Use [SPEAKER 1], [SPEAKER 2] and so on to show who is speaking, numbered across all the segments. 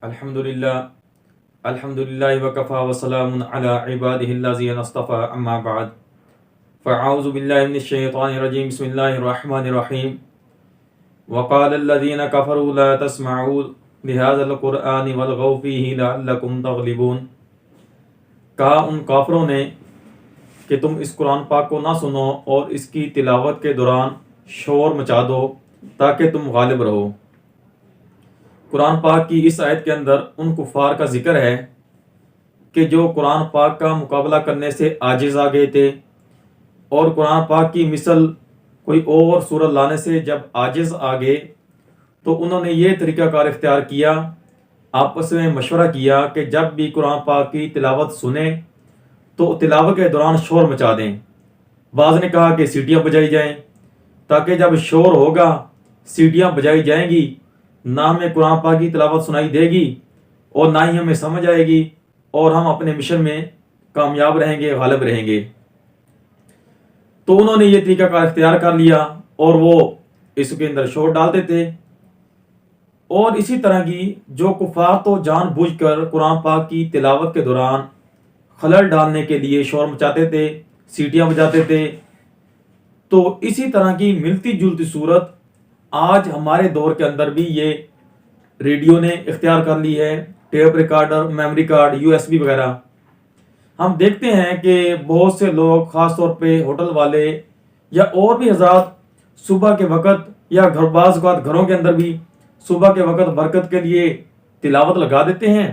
[SPEAKER 1] الحمدللہ الحمدللہ وکفا وسلام علی عبادہ الذین اصطفى اما بعد فاعوذ باللہ من الشیطان الرجیم بسم اللہ الرحمن الرحیم وقال الذین کفروا لا تسمعوا لهذا القرآن والغوا فیہ لعلکم تغلبون، کہا ان کافروں نے کہ تم اس قرآن پاک کو نہ سنو اور اس کی تلاوت کے دوران شور مچا دو تاکہ تم غالب رہو۔ قرآن پاک کی اس آیت کے اندر ان کفار کا ذکر ہے کہ جو قرآن پاک کا مقابلہ کرنے سے عاجز آ گئے تھے اور قرآن پاک کی مثل کوئی اور سورت لانے سے جب عاجز آ گئے تو انہوں نے یہ طریقہ کار اختیار کیا، آپس میں مشورہ کیا کہ جب بھی قرآن پاک کی تلاوت سنیں تو تلاوت کے دوران شور مچا دیں۔ بعض نے کہا کہ سیٹیاں بجائی جائیں تاکہ جب شور ہوگا سیٹیاں بجائی جائیں گی، نہ ہمیں قرآن پاک کی تلاوت سنائی دے گی اور نہ ہی ہمیں سمجھ آئے گی اور ہم اپنے مشن میں کامیاب رہیں گے، غالب رہیں گے۔ تو انہوں نے یہ طریقہ کار اختیار کر لیا اور وہ اس کے اندر شور ڈالتے تھے۔ اور اسی طرح کی جو کفار تو جان بوجھ کر قرآن پاک کی تلاوت کے دوران خلل ڈالنے کے لیے شور مچاتے تھے، سیٹیاں بجاتے تھے، تو اسی طرح کی ملتی جلتی صورت آج ہمارے دور کے اندر بھی یہ ریڈیو نے اختیار کر لی ہے، tape recorder, memory card, USB وغیرہ۔ ہم دیکھتے ہیں کہ بہت سے لوگ، خاص طور پہ ہوٹل والے یا اور بھی حضرات، صبح کے وقت یا بعض اوقات گھروں کے اندر بھی صبح کے وقت برکت کے لیے تلاوت لگا دیتے ہیں۔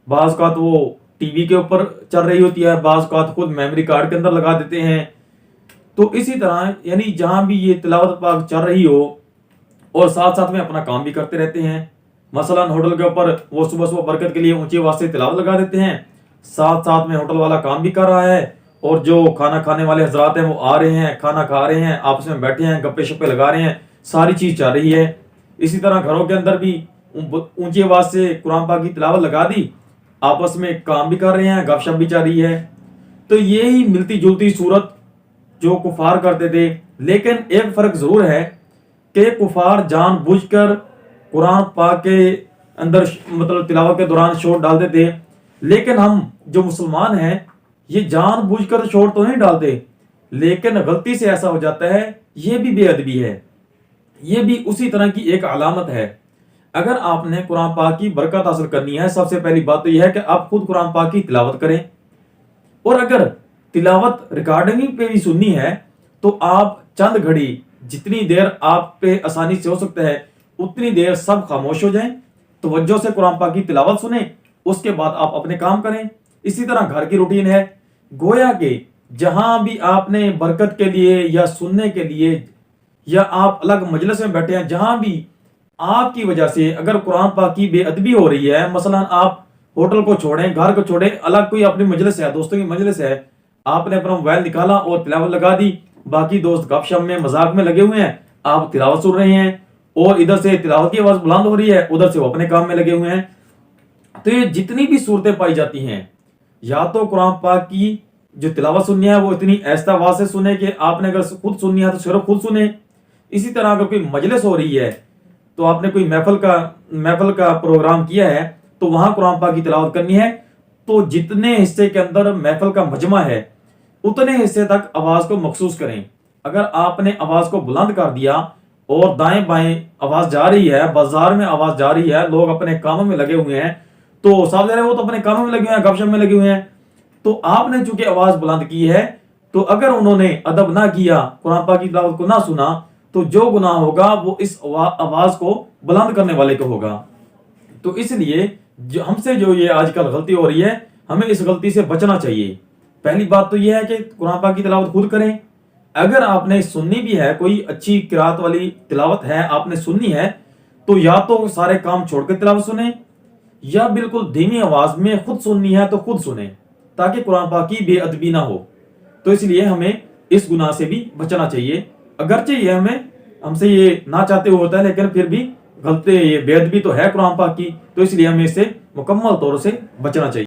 [SPEAKER 1] بعض اوقات وہ ٹی وی کے اوپر چل رہی ہوتی ہے، بعض اوقات خود میموری کارڈ کے اندر لگا دیتے ہیں۔ تو اسی طرح یعنی جہاں بھی یہ تلاوت پاک چل رہی ہو اور ساتھ ساتھ میں اپنا کام بھی کرتے رہتے ہیں۔ مثلا ہوٹل کے اوپر وہ صبح صبح برکت کے لیے اونچی آواز سے تلاوت لگا دیتے ہیں، ساتھ ساتھ میں ہوٹل والا کام بھی کر رہا ہے اور جو کھانا کھانے والے حضرات ہیں وہ آ رہے ہیں، کھانا کھا رہے ہیں، آپس میں بیٹھے ہیں، گپے شپے لگا رہے ہیں، ساری چیز چل رہی ہے۔ اسی طرح گھروں کے اندر بھی اونچی آواز سے قرآن پاک کی تلاوت لگا دی، آپس میں کام بھی کر رہے ہیں، گپ شپ بھی چل رہی ہے۔ تو یہی ملتی جلتی صورت جو کفار کرتے تھے، لیکن ایک فرق ضرور ہے کہ کفار جان بوجھ کر قرآن پاک کے اندر مطلب تلاوت کے دوران شور ڈالتے تھے، لیکن ہم جو مسلمان ہیں یہ جان بوجھ کر شور تو نہیں ڈالتے، لیکن غلطی سے ایسا ہو جاتا ہے، یہ بھی بے ادبی ہے، یہ بھی اسی طرح کی ایک علامت ہے۔ اگر آپ نے قرآن پاک کی برکت حاصل کرنی ہے، سب سے پہلی بات تو یہ ہے کہ آپ خود قرآن پاک کی تلاوت کریں، اور اگر تلاوت ریکارڈنگ پہ بھی سننی ہے تو آپ چند گھڑی جتنی دیر آپ پہ آسانی سے ہو سکتا ہے اتنی دیر سب خاموش ہو جائیں، توجہ سے قرآن پاک کی تلاوت سنیں، اس کے بعد آپ اپنے کام کریں۔ اسی طرح گھر کی روٹین ہے، گویا کہ جہاں بھی آپ نے برکت کے لیے یا سننے کے لیے یا آپ الگ مجلس میں بیٹھے ہیں، جہاں بھی آپ کی وجہ سے اگر قرآن پاک کی بے ادبی ہو رہی ہے، مثلا آپ ہوٹل کو چھوڑیں، گھر کو چھوڑیں، الگ کوئی اپنی مجلس ہے، دوستوں کی مجلس ہے، آپ نے اپنا موبائل نکالا اور تلاوت لگا دی، باقی دوست گپ شپ میں مذاق میں لگے ہوئے ہیں، آپ تلاوت سن رہے ہیں اور ادھر سے تلاوت کی آواز بلند ہو رہی ہے، ادھر سے وہ اپنے کام میں لگے ہوئے ہیں۔ تو یہ جتنی بھی صورتیں پائی جاتی ہیں، یا تو قرآن پاک کی جو تلاوت سننی ہے وہ اتنی ایسا آواز سے سنیں کہ آپ نے اگر خود سننی ہے تو صرف خود سنیں۔ اسی طرح اگر کوئی مجلس ہو رہی ہے تو آپ نے کوئی محفل کا پروگرام کیا ہے تو وہاں قرآن پاک کی تلاوت کرنی ہے، تو جتنے حصے کے اندر محفل کا مجمع ہے اتنے حصے تک آواز کو مخصوص کریں۔ اگر آپ نے آواز کو بلند کر دیا اور دائیں بائیں آواز جا رہی ہے، بازار میں آواز جا رہی ہے، لوگ اپنے کاموں میں لگے ہوئے ہیں، تو صاحب وہ تو اپنے کاموں میں لگے ہوئے ہیں، گپ شپ میں لگے ہوئے ہیں، تو آپ نے چونکہ آواز بلند کی ہے، تو اگر انہوں نے ادب نہ کیا، قرآن پاک کی تلاوت کو نہ سنا، تو جو گناہ ہوگا وہ اس آواز کو بلند کرنے والے کو ہوگا۔ تو اس لیے ہم سے جو یہ آج کل غلطی ہو رہی ہے، ہمیں اس غلطی سے بچنا چاہیے۔ پہلی بات تو یہ ہے کہ قرآن پاک کی تلاوت خود کریں۔ اگر آپ نے سننی بھی ہے، کوئی اچھی قرات والی تلاوت ہے آپ نے سننی ہے، تو یا تو سارے کام چھوڑ کے تلاوت سنیں، یا بالکل دھیمی آواز میں خود سننی ہے تو خود سنیں، تاکہ قرآن پاک کی بے ادبی نہ ہو۔ تو اس لیے ہمیں اس گناہ سے بھی بچنا چاہیے، اگرچہ یہ ہم سے یہ نہ چاہتے ہوئے ہوتا ہے، لیکن پھر بھی غلطی، یہ بے ادبی تو ہے قرآن پاک کی، تو اس لیے ہمیں اس سے مکمل طور سے بچنا چاہیے۔